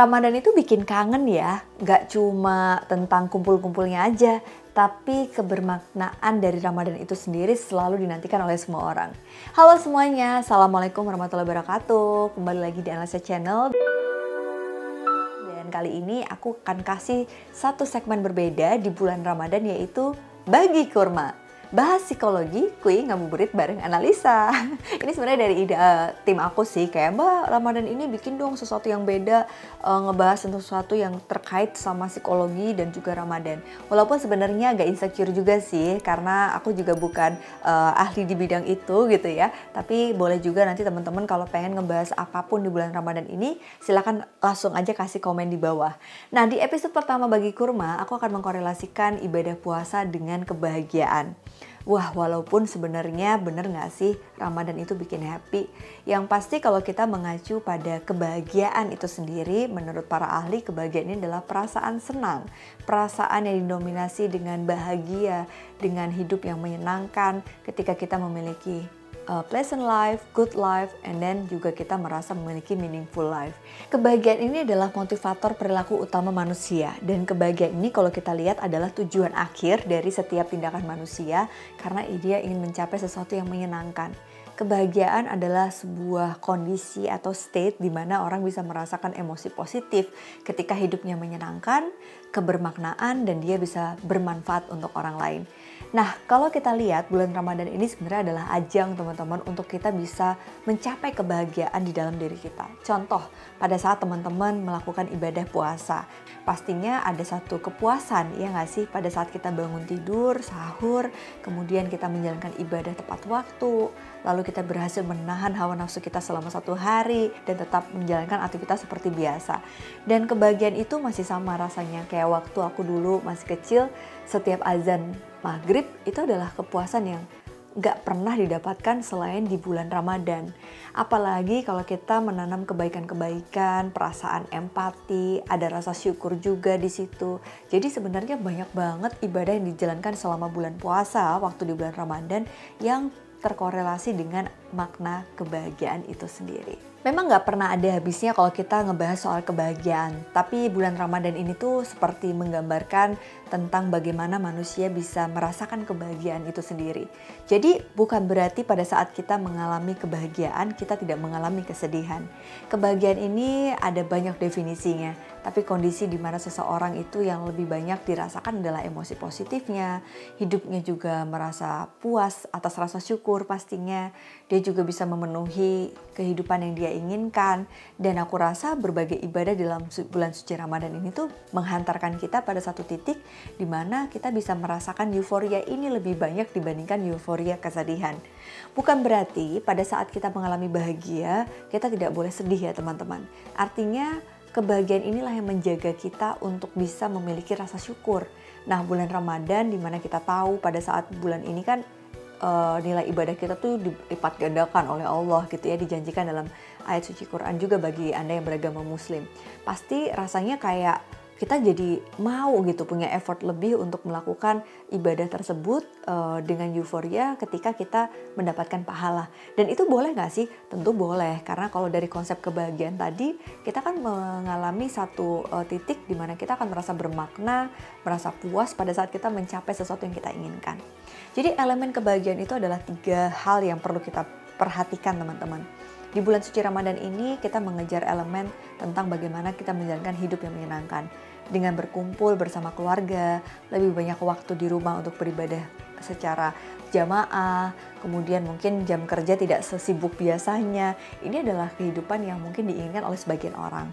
Ramadan itu bikin kangen ya, nggak cuma tentang kumpul-kumpulnya aja, tapi kebermaknaan dari Ramadan itu sendiri selalu dinantikan oleh semua orang. Halo semuanya, Assalamualaikum warahmatullahi wabarakatuh. Kembali lagi di Analisa Channel. Dan kali ini aku akan kasih satu segmen berbeda di bulan Ramadan, yaitu Bagi Kurma. Bahas psikologi, kui ngabuburit bareng Analisa. Ini sebenarnya dari ide tim aku sih, kayak Mbak Ramadan ini bikin dong sesuatu yang beda, ngebahas tentang sesuatu yang terkait sama psikologi dan juga Ramadan. Walaupun sebenarnya agak insecure juga sih, karena aku juga bukan ahli di bidang itu gitu ya. Tapi boleh juga nanti teman-teman kalau pengen ngebahas apapun di bulan Ramadan ini, silakan langsung aja kasih komen di bawah. Nah, di episode pertama Bagi Kurma, aku akan mengkorelasikan ibadah puasa dengan kebahagiaan. Wah, walaupun sebenarnya bener gak sih Ramadan itu bikin happy? Yang pasti kalau kita mengacu pada kebahagiaan itu sendiri, menurut para ahli kebahagiaan ini adalah perasaan senang. Perasaan yang didominasi dengan bahagia, dengan hidup yang menyenangkan ketika kita memiliki pleasant life, good life, and then juga kita merasa memiliki meaningful life. Kebahagiaan ini adalah motivator perilaku utama manusia, dan kebahagiaan ini kalau kita lihat adalah tujuan akhir dari setiap tindakan manusia karena dia ingin mencapai sesuatu yang menyenangkan. Kebahagiaan adalah sebuah kondisi atau state di mana orang bisa merasakan emosi positif ketika hidupnya menyenangkan, kebermaknaan, dan dia bisa bermanfaat untuk orang lain. Nah, kalau kita lihat bulan Ramadan ini sebenarnya adalah ajang teman-teman untuk kita bisa mencapai kebahagiaan di dalam diri kita. Contoh, pada saat teman-teman melakukan ibadah puasa, pastinya ada satu kepuasan, ya nggak sih? Pada saat kita bangun tidur, sahur, kemudian kita menjalankan ibadah tepat waktu, lalu kita berhasil menahan hawa nafsu kita selama 1 hari dan tetap menjalankan aktivitas seperti biasa. Dan kebahagiaan itu masih sama rasanya kayak waktu aku dulu masih kecil, setiap azan maghrib itu adalah kepuasan yang gak pernah didapatkan selain di bulan Ramadan. Apalagi kalau kita menanam kebaikan-kebaikan, perasaan empati, ada rasa syukur juga di situ. Jadi sebenarnya banyak banget ibadah yang dijalankan selama bulan puasa waktu di bulan Ramadan yang terkorelasi dengan makna kebahagiaan itu sendiri. Memang gak pernah ada habisnya kalau kita ngebahas soal kebahagiaan, tapi bulan Ramadan ini tuh seperti menggambarkan tentang bagaimana manusia bisa merasakan kebahagiaan itu sendiri. Jadi bukan berarti pada saat kita mengalami kebahagiaan, kita tidak mengalami kesedihan. Kebahagiaan ini ada banyak definisinya, tapi kondisi di mana seseorang itu yang lebih banyak dirasakan adalah emosi positifnya, hidupnya juga merasa puas atas rasa syukur pastinya, dia juga bisa memenuhi kehidupan yang dia inginkan. Dan aku rasa berbagai ibadah dalam bulan suci Ramadan ini tuh menghantarkan kita pada satu titik di mana kita bisa merasakan euforia ini lebih banyak dibandingkan euforia kesedihan. Bukan berarti pada saat kita mengalami bahagia kita tidak boleh sedih ya teman-teman. Artinya kebahagiaan inilah yang menjaga kita untuk bisa memiliki rasa syukur. Nah, bulan Ramadan di mana kita tahu pada saat bulan ini kan nilai ibadah kita tuh dilipat gandakan oleh Allah gitu ya, dijanjikan dalam ayat suci Quran juga bagi Anda yang beragama Muslim. Pasti rasanya kayak kita jadi mau gitu punya effort lebih untuk melakukan ibadah tersebut dengan euforia ketika kita mendapatkan pahala. Dan itu boleh gak sih? Tentu boleh, karena kalau dari konsep kebahagiaan tadi kita kan mengalami satu titik di mana kita akan merasa bermakna, merasa puas pada saat kita mencapai sesuatu yang kita inginkan. Jadi elemen kebahagiaan itu adalah 3 hal yang perlu kita perhatikan teman-teman. Di bulan suci Ramadan ini kita mengejar elemen tentang bagaimana kita menjalankan hidup yang menyenangkan. Dengan berkumpul bersama keluarga, lebih banyak waktu di rumah untuk beribadah secara jamaah, kemudian mungkin jam kerja tidak sesibuk biasanya. Ini adalah kehidupan yang mungkin diinginkan oleh sebagian orang.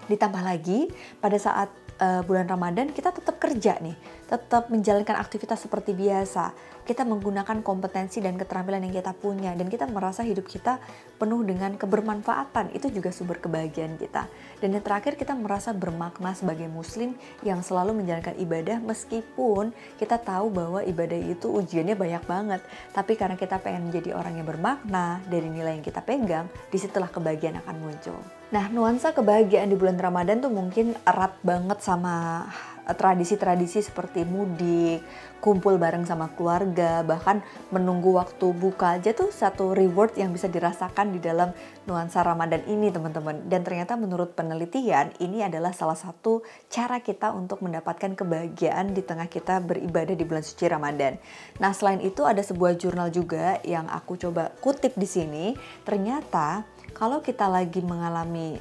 Ditambah lagi pada saat bulan Ramadan kita tetap kerja nih, tetap menjalankan aktivitas seperti biasa. Kita menggunakan kompetensi dan keterampilan yang kita punya dan kita merasa hidup kita penuh dengan kebermanfaatan. Itu juga sumber kebahagiaan kita. Dan yang terakhir kita merasa bermakna sebagai muslim yang selalu menjalankan ibadah meskipun kita tahu bahwa ibadah itu ujiannya banyak banget. Tapi karena kita pengen menjadi orang yang bermakna dari nilai yang kita pegang, disitulah kebahagiaan akan muncul. Nah, nuansa kebahagiaan di bulan Ramadan tuh mungkin erat banget sama tradisi-tradisi seperti mudik, kumpul bareng sama keluarga, bahkan menunggu waktu buka aja tuh satu reward yang bisa dirasakan di dalam nuansa Ramadan ini teman-teman. Dan ternyata menurut penelitian ini adalah salah satu cara kita untuk mendapatkan kebahagiaan di tengah kita beribadah di bulan suci Ramadan. Nah, selain itu ada sebuah jurnal juga yang aku coba kutip di sini. Ternyata kalau kita lagi mengalami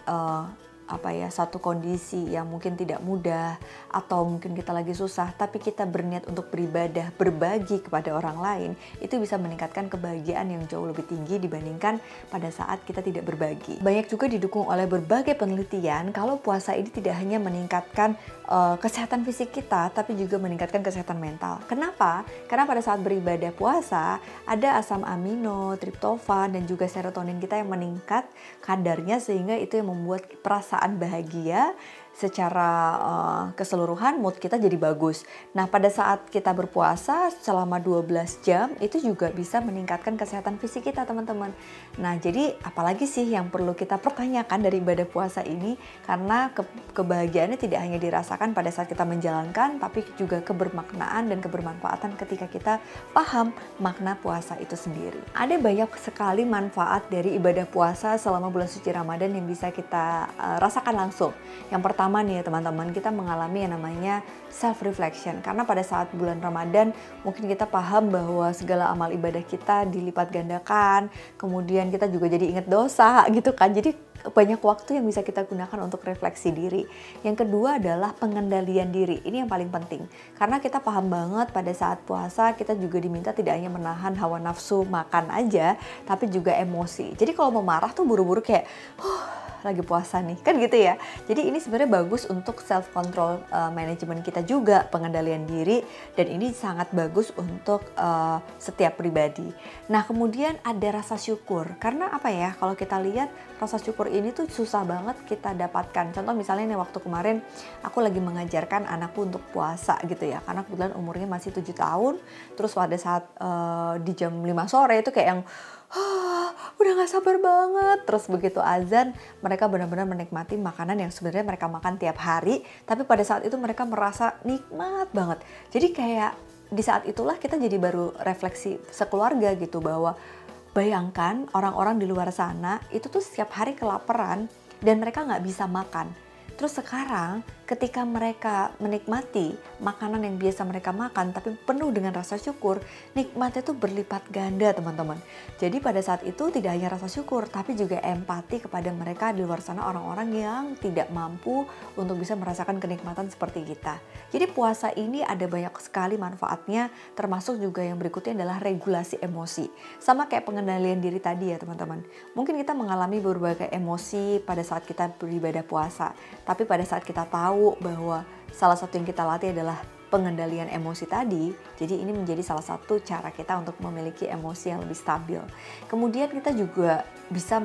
satu kondisi yang mungkin tidak mudah atau mungkin kita lagi susah tapi kita berniat untuk beribadah, berbagi kepada orang lain, itu bisa meningkatkan kebahagiaan yang jauh lebih tinggi dibandingkan pada saat kita tidak berbagi. Banyak juga didukung oleh berbagai penelitian kalau puasa ini tidak hanya meningkatkan kesehatan fisik kita tapi juga meningkatkan kesehatan mental. Kenapa? Karena pada saat beribadah puasa ada asam amino, triptofan dan juga serotonin kita yang meningkat kadarnya, sehingga itu yang membuat perasaan bahagia secara keseluruhan, mood kita jadi bagus. Nah, pada saat kita berpuasa selama 12 jam itu juga bisa meningkatkan kesehatan fisik kita teman-teman. Nah, jadi apalagi sih yang perlu kita pertanyakan dari ibadah puasa ini, karena kebahagiaannya tidak hanya dirasakan pada saat kita menjalankan, tapi juga kebermaknaan dan kebermanfaatan ketika kita paham makna puasa itu sendiri. Ada banyak sekali manfaat dari ibadah puasa selama bulan suci Ramadan yang bisa kita rasakan langsung. Yang pertama nih ya teman-teman, kita mengalami yang namanya self-reflection. Karena pada saat bulan Ramadan mungkin kita paham bahwa segala amal ibadah kita dilipat gandakan, kemudian kita juga jadi ingat dosa gitu kan. Jadi banyak waktu yang bisa kita gunakan untuk refleksi diri. Yang kedua adalah pengendalian diri. Ini yang paling penting. Karena kita paham banget pada saat puasa kita juga diminta tidak hanya menahan hawa nafsu makan aja, tapi juga emosi. Jadi kalau mau marah tuh buru-buru kayak lagi puasa nih, kan gitu ya. Jadi ini sebenarnya bagus untuk self control manajemen kita juga, pengendalian diri, dan ini sangat bagus untuk setiap pribadi. Nah, kemudian ada rasa syukur. Karena apa ya, kalau kita lihat rasa syukur ini tuh susah banget kita dapatkan. Contoh misalnya nih, waktu kemarin aku lagi mengajarkan anakku untuk puasa gitu ya, karena kebetulan umurnya masih 7 tahun. Terus pada saat di jam 5 sore itu kayak yang udah gak sabar banget. Terus begitu azan, mereka benar-benar menikmati makanan yang sebenarnya mereka makan tiap hari, tapi pada saat itu mereka merasa nikmat banget. Jadi kayak di saat itulah kita jadi baru refleksi sekeluarga gitu, bahwa bayangkan orang-orang di luar sana itu tuh setiap hari kelaparan dan mereka gak bisa makan. Terus sekarang ketika mereka menikmati makanan yang biasa mereka makan tapi penuh dengan rasa syukur, nikmatnya tuh berlipat ganda teman-teman. Jadi pada saat itu tidak hanya rasa syukur tapi juga empati kepada mereka di luar sana, orang-orang yang tidak mampu untuk bisa merasakan kenikmatan seperti kita. Jadi puasa ini ada banyak sekali manfaatnya, termasuk juga yang berikutnya adalah regulasi emosi. Sama kayak pengendalian diri tadi ya teman-teman. Mungkin kita mengalami berbagai emosi pada saat kita beribadah puasa, tapi pada saat kita tahu bahwa salah satu yang kita latih adalah pengendalian emosi tadi, jadi ini menjadi salah satu cara kita untuk memiliki emosi yang lebih stabil. Kemudian kita juga bisa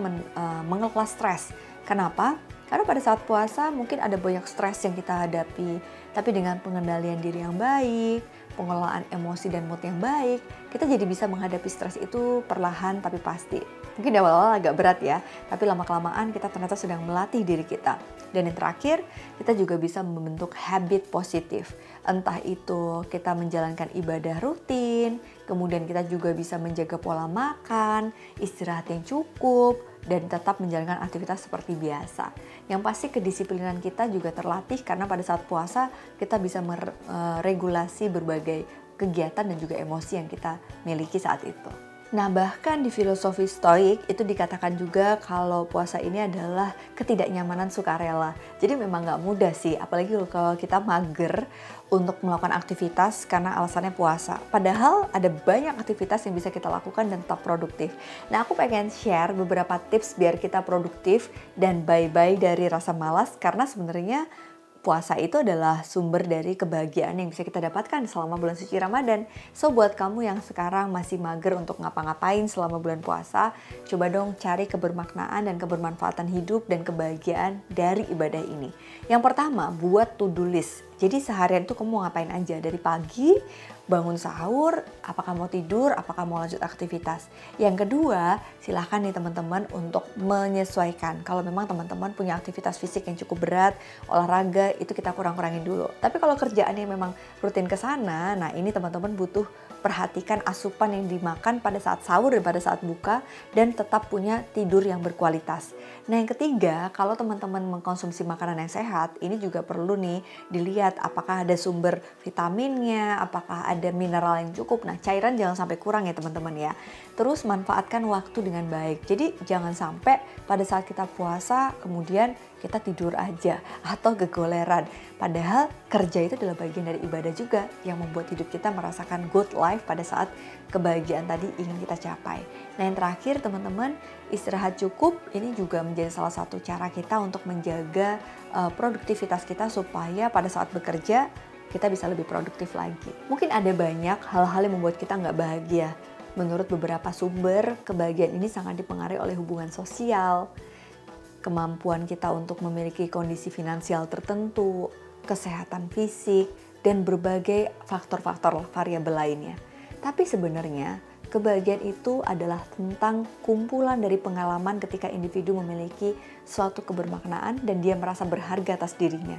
mengelola stres. Kenapa? Karena pada saat puasa mungkin ada banyak stres yang kita hadapi, tapi dengan pengendalian diri yang baik, pengelolaan emosi dan mood yang baik, kita jadi bisa menghadapi stres itu perlahan tapi pasti. Mungkin di awal-awal agak berat ya, tapi lama-kelamaan kita ternyata sedang melatih diri kita. Dan yang terakhir, kita juga bisa membentuk habit positif. Entah itu kita menjalankan ibadah rutin, kemudian kita juga bisa menjaga pola makan, istirahat yang cukup, dan tetap menjalankan aktivitas seperti biasa. Yang pasti kedisiplinan kita juga terlatih karena pada saat puasa kita bisa meregulasi berbagai kegiatan dan juga emosi yang kita miliki saat itu. Nah, bahkan di filosofi Stoik itu dikatakan juga kalau puasa ini adalah ketidaknyamanan sukarela. Jadi memang gak mudah sih, apalagi kalau kita mager untuk melakukan aktivitas karena alasannya puasa. Padahal ada banyak aktivitas yang bisa kita lakukan dan tetap produktif. Nah, aku pengen share beberapa tips biar kita produktif dan bye-bye dari rasa malas, karena sebenarnya puasa itu adalah sumber dari kebahagiaan yang bisa kita dapatkan selama bulan suci Ramadan. So buat kamu yang sekarang masih mager untuk ngapa-ngapain selama bulan puasa, coba dong cari kebermaknaan dan kebermanfaatan hidup dan kebahagiaan dari ibadah ini. Yang pertama, buat to-do list. Jadi seharian itu kamu mau ngapain aja, dari pagi, bangun sahur, apakah mau tidur, apakah mau lanjut aktivitas. Yang kedua, silahkan nih teman-teman untuk menyesuaikan. Kalau memang teman-teman punya aktivitas fisik yang cukup berat, olahraga, itu kita kurang-kurangin dulu. Tapi kalau kerjaannya memang rutin ke sana, nah ini teman-teman butuh perhatikan asupan yang dimakan pada saat sahur dan pada saat buka, dan tetap punya tidur yang berkualitas. Nah yang ketiga, kalau teman-teman mengkonsumsi makanan yang sehat, ini juga perlu nih dilihat apakah ada sumber vitaminnya, apakah ada mineral yang cukup. Nah cairan jangan sampai kurang ya teman-teman ya. Terus manfaatkan waktu dengan baik. Jadi jangan sampai pada saat kita puasa kemudian kita tidur aja atau gegoleran. Padahal kerja itu adalah bagian dari ibadah juga yang membuat hidup kita merasakan good life pada saat kebahagiaan tadi ingin kita capai. Nah yang terakhir teman-teman, istirahat cukup ini juga menjadi salah satu cara kita untuk menjaga produktivitas kita supaya pada saat bekerja kita bisa lebih produktif lagi. Mungkin ada banyak hal-hal yang membuat kita nggak bahagia. Menurut beberapa sumber, kebahagiaan ini sangat dipengaruhi oleh hubungan sosial, kemampuan kita untuk memiliki kondisi finansial tertentu, kesehatan fisik, dan berbagai faktor-faktor variabel lainnya. Tapi sebenarnya kebahagiaan itu adalah tentang kumpulan dari pengalaman ketika individu memiliki suatu kebermaknaan dan dia merasa berharga atas dirinya.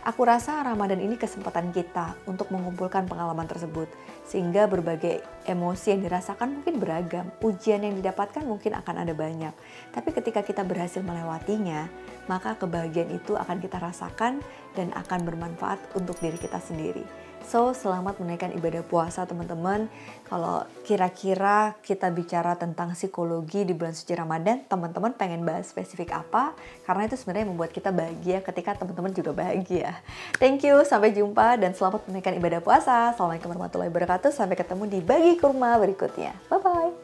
Aku rasa Ramadan ini kesempatan kita untuk mengumpulkan pengalaman tersebut, sehingga berbagai emosi yang dirasakan mungkin beragam, ujian yang didapatkan mungkin akan ada banyak. Tapi ketika kita berhasil melewatinya, maka kebahagiaan itu akan kita rasakan dan akan bermanfaat untuk diri kita sendiri. So, selamat menaikkan ibadah puasa teman-teman. Kalau kira-kira kita bicara tentang psikologi di bulan suci Ramadan, teman-teman pengen bahas spesifik apa? Karena itu sebenarnya membuat kita bahagia ketika teman-teman juga bahagia. Thank you, sampai jumpa dan selamat menaikkan ibadah puasa. Assalamualaikum warahmatullahi wabarakatuh. Sampai ketemu di Bagi Kurma berikutnya. Bye-bye.